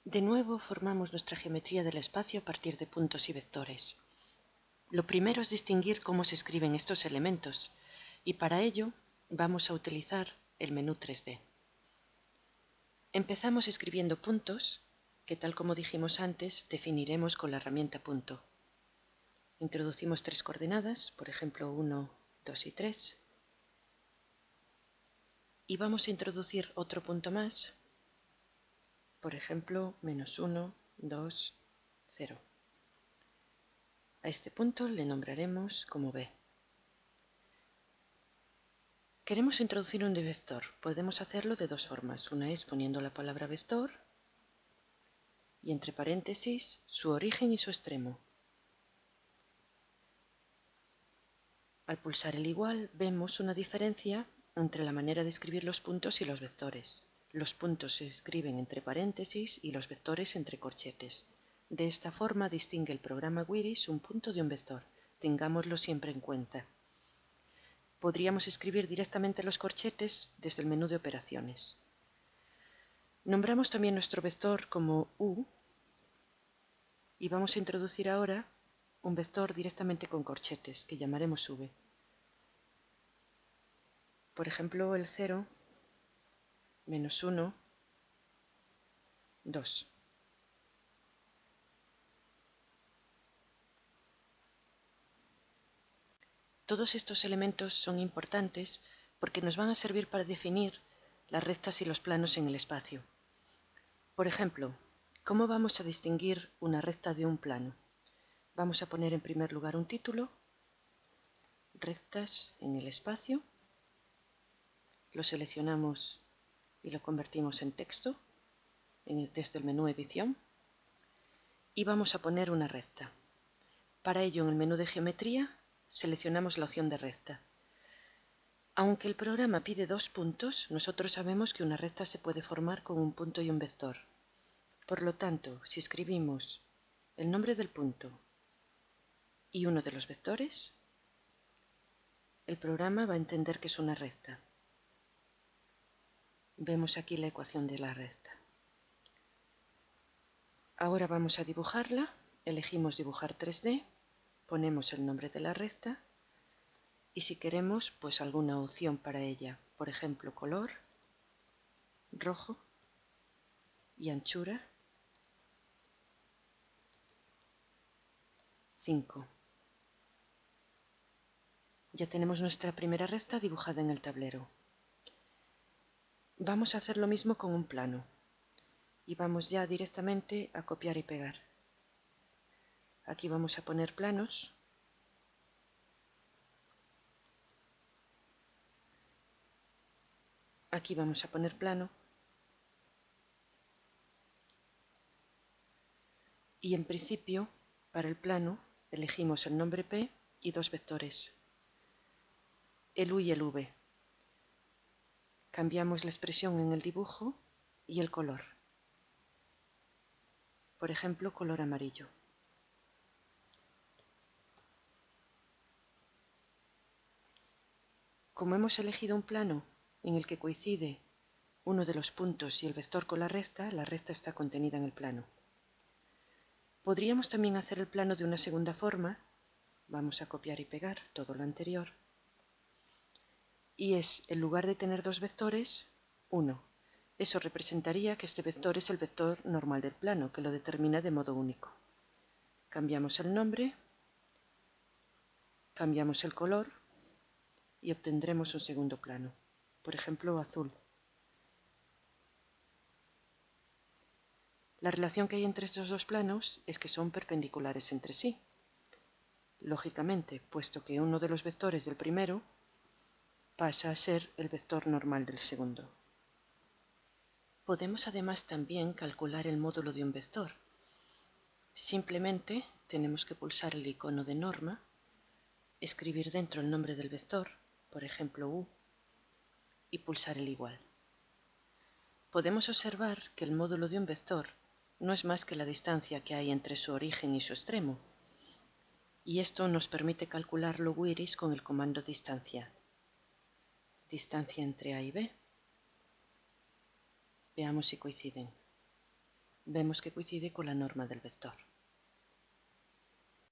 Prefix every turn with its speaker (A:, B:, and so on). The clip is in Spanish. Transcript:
A: De nuevo formamos nuestra geometría del espacio a partir de puntos y vectores. Lo primero es distinguir cómo se escriben estos elementos, y para ello vamos a utilizar el menú 3D. Empezamos escribiendo puntos, que tal como dijimos antes, definiremos con la herramienta punto. Introducimos 3 coordenadas, por ejemplo 1, 2 y 3, y vamos a introducir otro punto más, por ejemplo -1, 2, 0. A este punto le nombraremos como B. Queremos introducir un vector. Podemos hacerlo de dos formas. Una es poniendo la palabra vector y entre paréntesis su origen y su extremo. Al pulsar el igual vemos una diferencia entre la manera de escribir los puntos y los vectores. Los puntos se escriben entre paréntesis y los vectores entre corchetes. De esta forma distingue el programa Wiris un punto de un vector. Tengámoslo siempre en cuenta. Podríamos escribir directamente los corchetes desde el menú de operaciones. Nombramos también nuestro vector como U y vamos a introducir ahora un vector directamente con corchetes que llamaremos V. Por ejemplo, el 0, -1, 2. Todos estos elementos son importantes porque nos van a servir para definir las rectas y los planos en el espacio. Por ejemplo, ¿cómo vamos a distinguir una recta de un plano? Vamos a poner en primer lugar un título, rectas en el espacio, lo seleccionamos y lo convertimos en texto desde el menú edición y vamos a poner una recta. Para ello, en el menú de geometría seleccionamos la opción de recta. Aunque el programa pide 2 puntos, nosotros sabemos que una recta se puede formar con un punto y un vector. Por lo tanto, si escribimos el nombre del punto y uno de los vectores, el programa va a entender que es una recta. Vemos aquí la ecuación de la recta. Ahora vamos a dibujarla, elegimos dibujar 3D, ponemos el nombre de la recta y si queremos, pues alguna opción para ella, por ejemplo, color, rojo y anchura 5. Ya tenemos nuestra primera recta dibujada en el tablero. Vamos a hacer lo mismo con un plano y vamos ya directamente a copiar y pegar. Aquí vamos a poner planos. Aquí vamos a poner plano. Y en principio, para el plano, elegimos el nombre P y 2 vectores, el U y el V. Cambiamos la expresión en el dibujo y el color. Por ejemplo, color amarillo. Como hemos elegido un plano en el que coincide uno de los puntos y el vector con la recta está contenida en el plano. Podríamos también hacer el plano de una segunda forma. Vamos a copiar y pegar todo lo anterior. Y es, en lugar de tener 2 vectores, 1. Eso representaría que este vector es el vector normal del plano, que lo determina de modo único. Cambiamos el nombre, cambiamos el color y obtendremos un segundo plano, por ejemplo azul. La relación que hay entre estos dos planos es que son perpendiculares entre sí. Lógicamente, puesto que uno de los vectores del primero pasa a ser el vector normal del segundo. Podemos además también calcular el módulo de un vector. Simplemente tenemos que pulsar el icono de norma, escribir dentro el nombre del vector, por ejemplo U, y pulsar el igual. Podemos observar que el módulo de un vector no es más que la distancia que hay entre su origen y su extremo, y esto nos permite calcularlo Wiris con el comando distancia. Distancia entre A y B. Veamos si coinciden. vemos que coincide con la norma del vector.